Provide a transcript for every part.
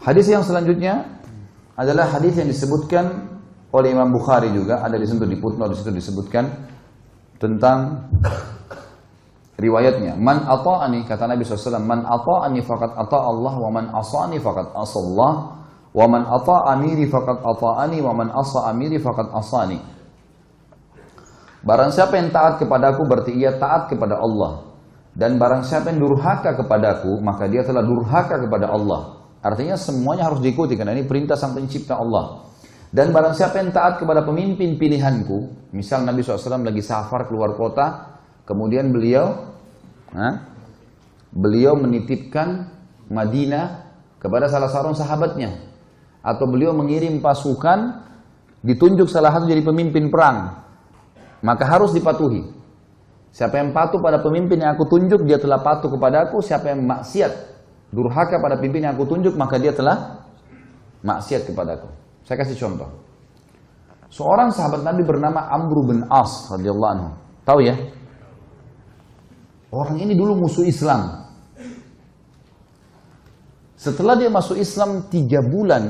Hadis yang selanjutnya adalah hadis yang disebutkan oleh Imam Bukhari juga, ada di situ di footnote, di situ disebutkan tentang riwayatnya. Man ata'ani, kata Nabi SAW, man ata'ani faqad ata'a Allah, wa man asa'ani faqad asallah, wa man ata'a amiri faqad ata'ani, wa man asa amiri faqad asani. Barang siapa yang taat kepadaku berarti ia taat kepada Allah, dan barang siapa yang durhaka kepadaku maka dia telah durhaka kepada Allah. Artinya semuanya harus diikuti karena ini perintah sang pencipta Allah. Dan barang siapa yang taat kepada pemimpin pilihanku, misal Nabi SAW lagi safar keluar kota, kemudian beliau menitipkan Madinah kepada salah seorang sahabatnya, atau beliau mengirim pasukan, ditunjuk salah satu jadi pemimpin perang, maka harus dipatuhi. Siapa yang patuh pada pemimpin yang aku tunjuk, dia telah patuh kepadaku. Siapa yang maksiat, durhaka pada pemimpin yang aku tunjuk, maka dia telah maksiat kepadaku. Saya kasih contoh. Seorang sahabat Nabi bernama Amr bin As radhiyallahu anhu. Tahu ya? Orang ini dulu musuh Islam. Setelah dia masuk Islam 3 bulan,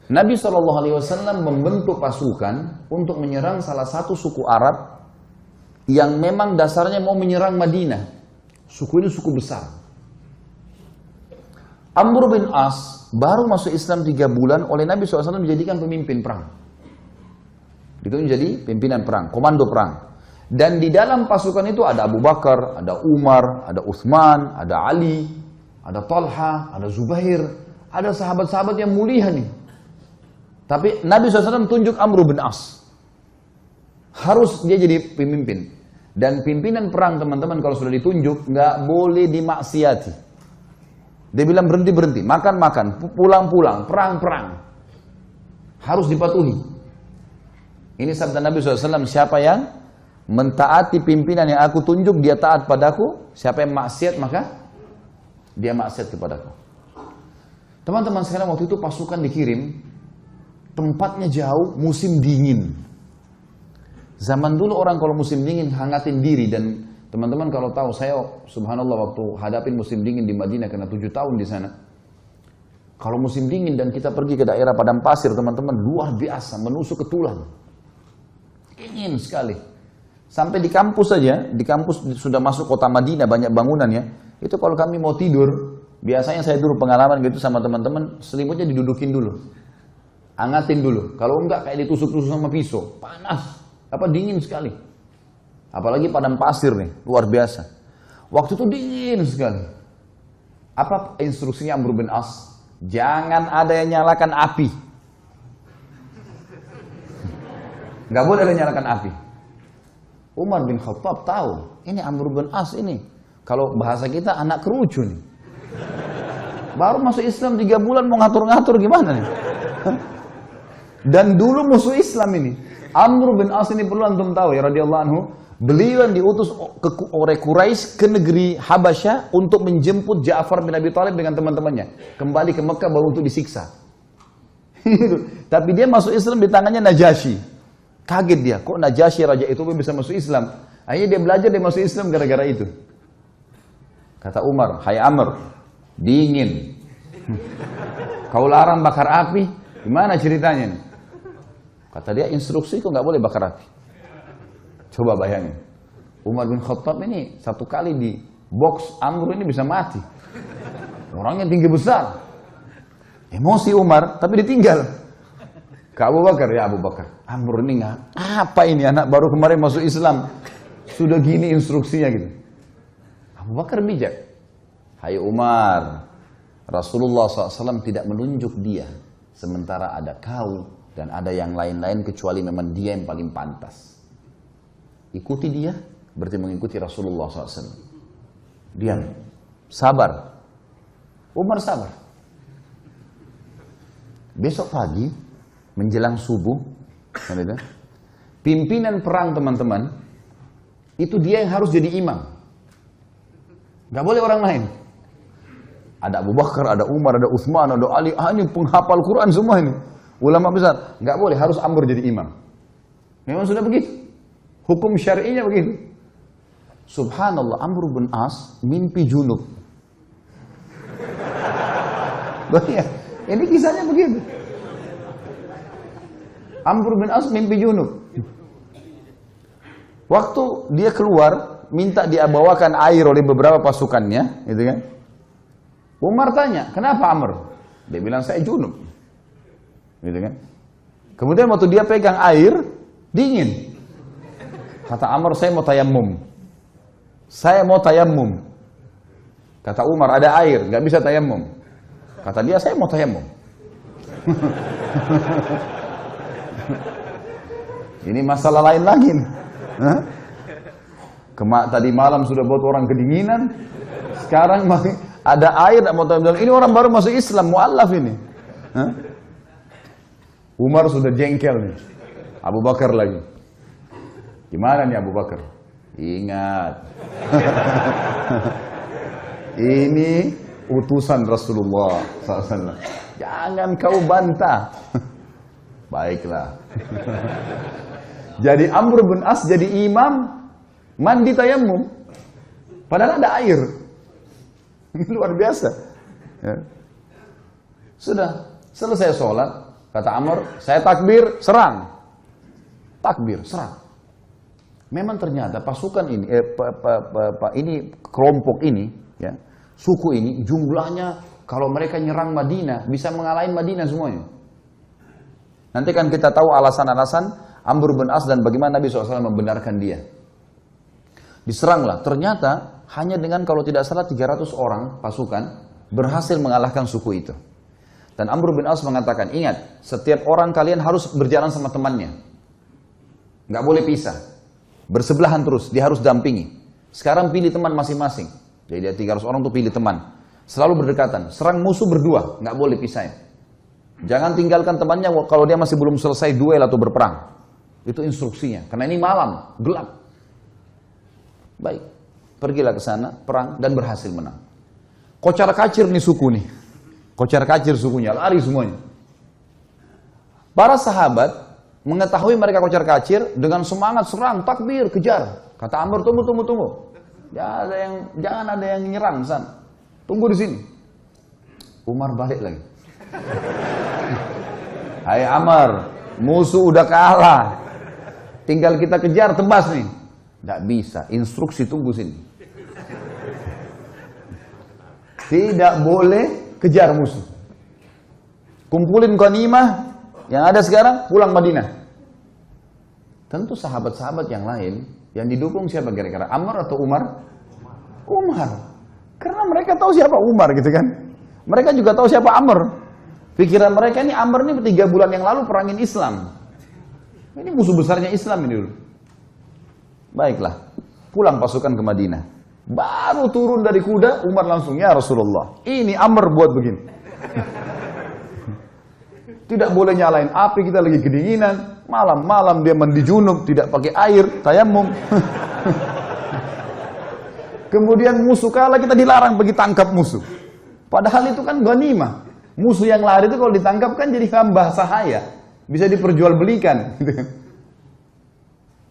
Nabi SAW membentuk pasukan untuk menyerang salah satu suku Arab yang memang dasarnya mau menyerang Madinah. Suku ini suku besar. Amr bin As baru masuk Islam 3 bulan, oleh Nabi SAW dijadikan pemimpin perang. Itu menjadi pimpinan perang, komando perang. Dan di dalam pasukan itu ada Abu Bakar, ada Umar, ada Uthman, ada Ali, ada Talha, ada Zubair, ada sahabat-sahabat yang mulia nih. Tapi Nabi SAW tunjuk Amr bin As. Harus dia jadi pemimpin. Dan pimpinan perang teman-teman kalau sudah ditunjuk, nggak boleh dimaksiati. Dia bilang berhenti-berhenti, makan-makan, pulang-pulang, perang-perang. Harus dipatuhi. Ini sabda Nabi SAW, siapa yang mentaati pimpinan yang aku tunjuk, dia taat padaku. Siapa yang maksiat, maka dia maksiat kepadaku. Teman-teman sekarang waktu itu pasukan dikirim, tempatnya jauh, musim dingin. Zaman dulu orang kalau musim dingin hangatin diri, dan teman-teman kalau tahu, saya subhanallah waktu hadapin musim dingin di Madinah karena 7 tahun di sana. Kalau musim dingin dan kita pergi ke daerah padang pasir, teman-teman, luar biasa, menusuk ke tulang. Dingin sekali. Sampai di kampus saja, di kampus sudah masuk kota Madinah, banyak bangunannya. Itu kalau kami mau tidur, biasanya saya dulu pengalaman gitu sama teman-teman, selimutnya didudukin dulu. Angatin dulu. Kalau enggak kayak ditusuk-tusuk sama pisau. Panas. Dingin sekali. Apalagi padang pasir nih, luar biasa. Waktu itu dingin sekali. Apa instruksinya Amr bin As? Jangan ada yang nyalakan api. Nggak boleh ada yang nyalakan api. Umar bin Khattab tahu, ini Amr bin As ini. Kalau bahasa kita anak kerucu nih. Baru masuk Islam 3 bulan mau ngatur-ngatur gimana nih? Dan dulu musuh Islam ini. Amr bin As ini perlu antum tahu ya radhiyallahu anhu. Beliau yang diutus oleh Quraisy ke negeri Habasyah untuk menjemput Ja'far bin Abi Thalib dengan teman-temannya. Kembali ke Mekah baru untuk disiksa. Tapi dia masuk Islam di tangannya Najasyi. Kaget dia, kok Najasyi raja itu bisa masuk Islam? Akhirnya dia belajar, dia masuk Islam gara-gara itu. Kata Umar, hai Amr, dingin. Kau larang bakar api, gimana ceritanya nih? Kata dia, instruksi kok nggak boleh bakar api. Coba bayangin, Umar bin Khattab ini 1 kali di box Amr ini bisa mati. Orangnya tinggi besar. Emosi Umar, tapi ditinggal. Ke Abu Bakar, ya Abu Bakar, Amr ini nggak, apa ini anak baru kemarin masuk Islam, sudah gini instruksinya gitu. Abu Bakar bijak. Hai Umar, Rasulullah SAW tidak menunjuk dia, sementara ada kau dan ada yang lain-lain kecuali memang dia yang paling pantas. Ikuti dia, berarti mengikuti Rasulullah SAW. Diam, sabar. Umar sabar. Besok pagi, menjelang subuh, pimpinan perang teman-teman, itu dia yang harus jadi imam. Gak boleh orang lain. Ada Abu Bakar, ada Umar, ada Uthman, ada Ali, ini penghafal Quran semua ini. Ulama besar, gak boleh, harus Amr jadi imam. Memang sudah begitu. Hukum syar'inya begitu. Subhanallah, Amr bin As mimpi junub. Iya, ini kisahnya begitu. Amr bin As mimpi junub. Waktu dia keluar, minta dia bawakan air oleh beberapa pasukannya, gitu kan? Umar tanya, kenapa Amr? Dia bilang, saya junub. Gitu kan? Kemudian waktu dia pegang air, dingin. Kata Amr, saya mau tayammum. Saya mau tayammum. Kata Umar, ada air, nggak bisa tayammum. Kata dia, saya mau tayammum. Ini masalah lain lagi nih. Tadi malam sudah buat orang kedinginan, sekarang masih ada air, mau tayammum. Ini orang baru masuk Islam, mu'allaf ini. Umar sudah jengkel nih. Abu Bakar lagi. Gimana nih Abu Bakar? Ingat. Ini utusan Rasulullah SAW. Jangan kau bantah. Baiklah. Jadi Amr bin As jadi imam mandi tayammum. Padahal ada air. Ini luar biasa. Ya. Sudah selesai sholat, kata Amr, saya takbir, serang. Takbir, serang. Memang ternyata pasukan ini, kelompok ini, ya, suku ini jumlahnya kalau mereka nyerang Madinah bisa mengalahin Madinah semuanya. Nanti kan kita tahu alasan-alasan Amr bin As dan bagaimana Nabi SAW membenarkan dia. Diseranglah, ternyata hanya dengan kalau tidak salah 300 orang pasukan berhasil mengalahkan suku itu. Dan Amr bin As mengatakan, ingat, setiap orang kalian harus berjalan sama temannya. Nggak boleh pisah. Bersebelahan terus, dia harus dampingi. Sekarang pilih teman masing-masing. Jadi dia 300 orang tuh pilih teman. Selalu berdekatan, serang musuh berdua, nggak boleh pisahin. Jangan tinggalkan temannya kalau dia masih belum selesai duel atau berperang. Itu instruksinya, karena ini malam, gelap. Baik, pergilah ke sana, perang, dan berhasil menang. Kocar kacir nih suku nih. Kocar kacir sukunya, lari semuanya. Para sahabat mengetahui mereka kocar kacir, dengan semangat serang, takbir, kejar. Kata Amr, tunggu. Jangan ada yang nyerang sana. Tunggu di sini. Umar balik lagi. Hai Amr, musuh udah kalah. Tinggal kita kejar, tebas nih. Nggak bisa, instruksi tunggu sini. Tidak boleh kejar musuh. Kumpulin ghanimah yang ada sekarang, pulang Madinah. Tentu sahabat-sahabat yang lain yang didukung siapa kira-kira? Amr atau Umar? Umar. Karena mereka tahu siapa Umar gitu kan. Mereka juga tahu siapa Amr. Pikiran mereka ini Amr ini 3 bulan yang lalu perangin Islam. Ini musuh besarnya Islam ini dulu. Baiklah, pulang pasukan ke Madinah. Baru turun dari kuda, Umar langsung, ya Rasulullah, ini Amr buat begini. Tidak boleh nyalain api, kita lagi kedinginan. Malam-malam dia mandi junub, tidak pakai air, tayammum. Kemudian musuh kalah, kita dilarang pergi tangkap musuh. Padahal itu kan ghanimah. Musuh yang lari itu kalau ditangkap kan jadi hamba sahaya. Bisa diperjualbelikan.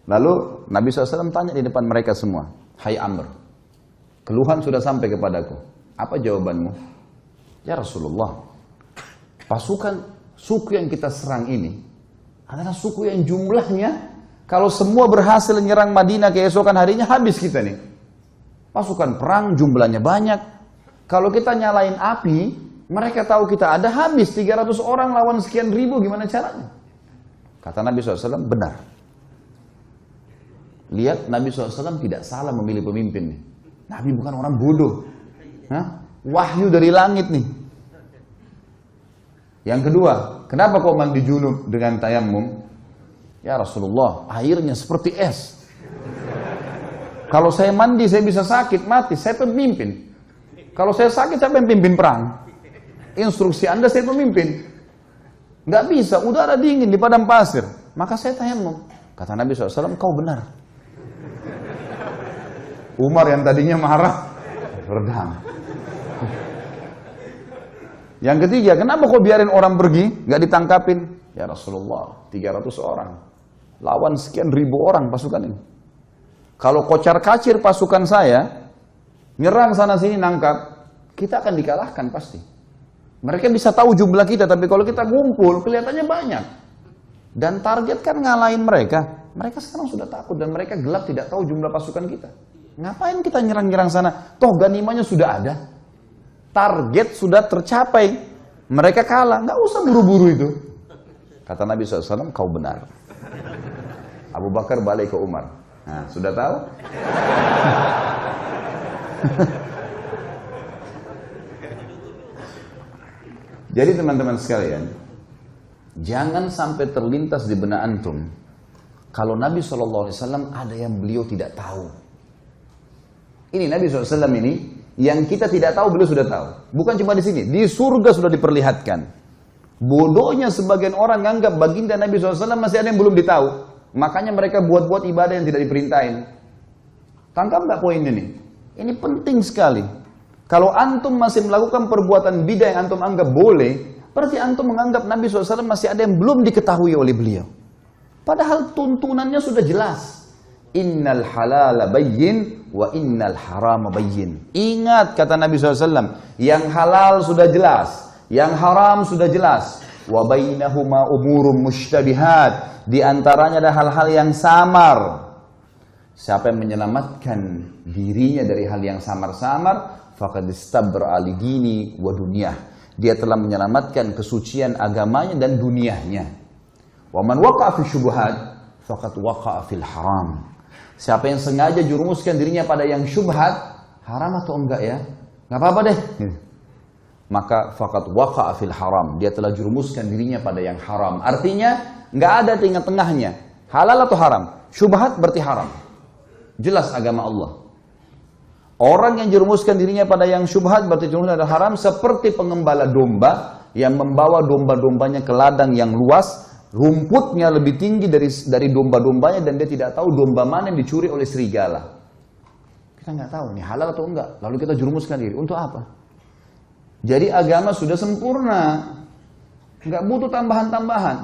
Lalu Nabi SAW tanya di depan mereka semua. Hai Amr, keluhan sudah sampai kepadaku. Apa jawabanmu? Ya Rasulullah, pasukan suku yang kita serang ini adalah suku yang jumlahnya kalau semua berhasil menyerang Madinah keesokan harinya habis kita nih. Pasukan perang jumlahnya banyak. Kalau kita nyalain api, mereka tahu kita ada, habis 300 orang lawan sekian ribu, gimana caranya? Kata Nabi SAW, benar. Lihat, Nabi SAW tidak salah memilih pemimpin nih. Nabi bukan orang bodoh. Wahyu dari langit nih. Yang kedua, kenapa kau mandi junub dengan tayammum? Ya Rasulullah, airnya seperti es. Kalau saya mandi, saya bisa sakit, mati. Saya pemimpin. Kalau saya sakit, siapa yang pimpin perang? Instruksi Anda, saya pemimpin. Nggak bisa, udara dingin di padang pasir. Maka saya tayammum. Kata Nabi SAW, kau benar. Umar yang tadinya marah, redam. Yang ketiga, kenapa kau biarin orang pergi, nggak ditangkapin? Ya Rasulullah, 300 orang. Lawan sekian ribu orang pasukan ini. Kalau kocar kacir pasukan saya, nyerang sana sini nangkap, kita akan dikalahkan pasti. Mereka bisa tahu jumlah kita, tapi kalau kita ngumpul, kelihatannya banyak. Dan target kan ngalahin mereka. Mereka sekarang sudah takut dan mereka gelap tidak tahu jumlah pasukan kita. Ngapain kita nyerang-nyerang sana? Toh ganimanya sudah ada. Target sudah tercapai. Mereka kalah, nggak usah buru-buru itu. Kata Nabi SAW, kau benar. Abu Bakar balik ke Umar. Nah, sudah tahu? Jadi teman-teman sekalian, jangan sampai terlintas di benak antum kalau Nabi SAW ada yang beliau tidak tahu. Ini Nabi SAW ini yang kita tidak tahu beliau sudah tahu. Bukan cuma di sini, di surga sudah diperlihatkan. Bodohnya sebagian orang nganggap baginda Nabi SAW masih ada yang belum ditahu. Makanya mereka buat-buat ibadah yang tidak diperintahin. Tangkap nggak poin ini? Ini penting sekali. Kalau antum masih melakukan perbuatan bidah yang antum anggap boleh, berarti antum menganggap Nabi SAW masih ada yang belum diketahui oleh beliau. Padahal tuntunannya sudah jelas. Innal halala bayyin wa innal harama bayyin. Ingat kata Nabi SAW, yang halal sudah jelas, yang haram sudah jelas. Wa bainahuma umurum mushtabihat. Di antaranya ada hal-hal yang samar. Siapa yang menyelamatkan dirinya dari hal yang samar-samar, faqad istabra li dini wa dunyah. Dia telah menyelamatkan kesucian agamanya dan dunianya. Wa man waqa'a fi syubhat faqad waqa'a fil haram. Siapa yang sengaja jurumuskan dirinya pada yang syubhat, haram atau enggak ya? Enggak apa-apa deh. Maka faqad waqa'a fil haram. Dia telah jurumuskan dirinya pada yang haram. Artinya enggak ada tengah-tengahnya. Halal atau haram? Syubhat berarti haram. Jelas agama Allah. Orang yang jerumuskan dirinya pada yang syubhat berarti jerumuskan adalah haram, seperti pengembala domba yang membawa domba-dombanya ke ladang yang luas, rumputnya lebih tinggi dari domba-dombanya dan dia tidak tahu domba mana yang dicuri oleh serigala. Kita nggak tahu ini halal atau enggak. Lalu kita jerumuskan diri untuk apa? Jadi agama sudah sempurna, nggak butuh tambahan-tambahan.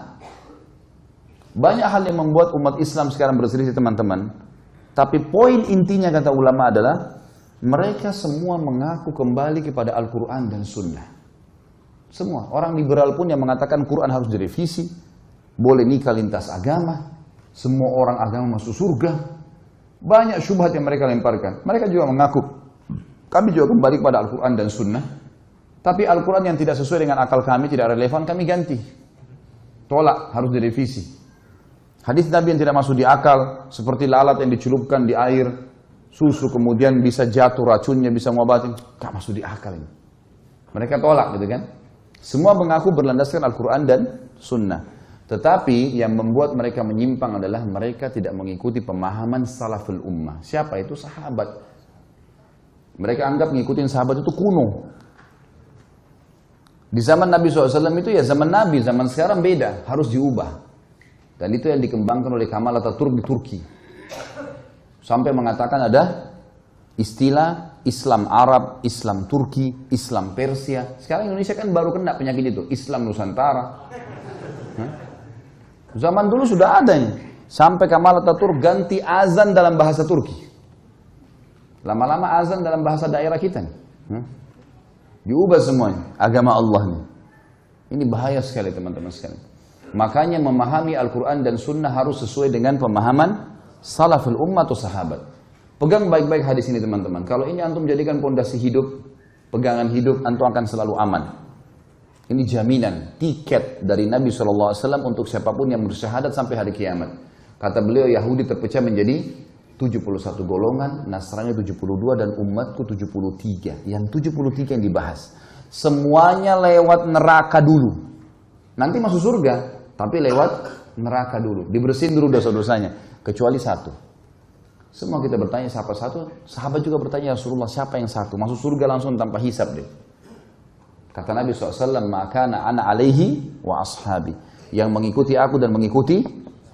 Banyak hal yang membuat umat Islam sekarang berselisih teman-teman. Tapi poin intinya kata ulama adalah mereka semua mengaku kembali kepada Al-Quran dan Sunnah. Semua. Orang liberal pun yang mengatakan Quran harus direvisi, boleh nikah lintas agama, semua orang agama masuk surga. Banyak syubhat yang mereka lemparkan. Mereka juga mengaku, kami juga kembali kepada Al-Quran dan Sunnah. Tapi Al-Quran yang tidak sesuai dengan akal kami, tidak relevan, kami ganti. Tolak, harus direvisi. Hadis Nabi yang tidak masuk di akal, seperti lalat yang dicelupkan di air, susu kemudian bisa jatuh racunnya, bisa ngobatin, tak masuk di akal ini. Mereka tolak gitu kan. Semua mengaku berlandaskan Al-Quran dan Sunnah. Tetapi yang membuat mereka menyimpang adalah mereka tidak mengikuti pemahaman salaful ummah. Siapa itu? Sahabat. Mereka anggap ngikutin sahabat itu kuno. Di zaman Nabi SAW itu ya zaman Nabi, zaman sekarang beda, harus diubah. Dan itu yang dikembangkan oleh Kamal Atatürk di Turki. Sampai mengatakan ada istilah Islam Arab, Islam Turki, Islam Persia. Sekarang Indonesia kan baru kena penyakit itu, Islam Nusantara. Zaman dulu sudah ada ini. Sampai Kamal Atatürk ganti azan dalam bahasa Turki. Lama-lama azan dalam bahasa daerah kita nih. Diubah semuanya, agama Allah nih. Ini bahaya sekali teman-teman sekalian. Makanya memahami Al-Quran dan Sunnah harus sesuai dengan pemahaman salaful ummah atau sahabat. Pegang baik-baik hadis ini teman-teman. Kalau ini antum jadikan pondasi hidup, pegangan hidup, antum akan selalu aman. Ini jaminan, tiket dari Nabi SAW untuk siapapun yang bersyahadat sampai hari kiamat. Kata beliau, Yahudi terpecah menjadi 71 golongan, Nasrani 72 dan umatku 73. Yang 73 yang dibahas. Semuanya lewat neraka dulu. Nanti masuk surga. Tapi lewat neraka dulu. Dibersihin dulu dosa-dosanya. Kecuali satu. Semua kita bertanya siapa satu. Sahabat juga bertanya, Rasulullah siapa yang satu? Masuk surga langsung tanpa hisab deh. Kata Nabi SAW, Makana ana alaihi wa ashabi. Yang mengikuti aku dan mengikuti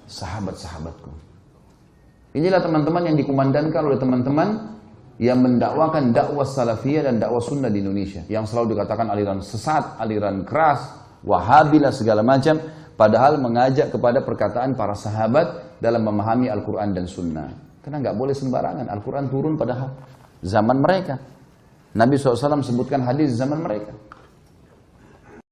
sahabat-sahabatku. Inilah teman-teman yang dikumandangkan oleh teman-teman yang mendakwakan dakwah salafiyah dan dakwah sunnah di Indonesia. Yang selalu dikatakan aliran sesat, aliran keras, wahabilah segala macam. Padahal mengajak kepada perkataan para sahabat dalam memahami Al-Quran dan Sunnah. Karena nggak boleh sembarangan. Al-Quran turun pada zaman mereka. Nabi SAW sebutkan hadis zaman mereka.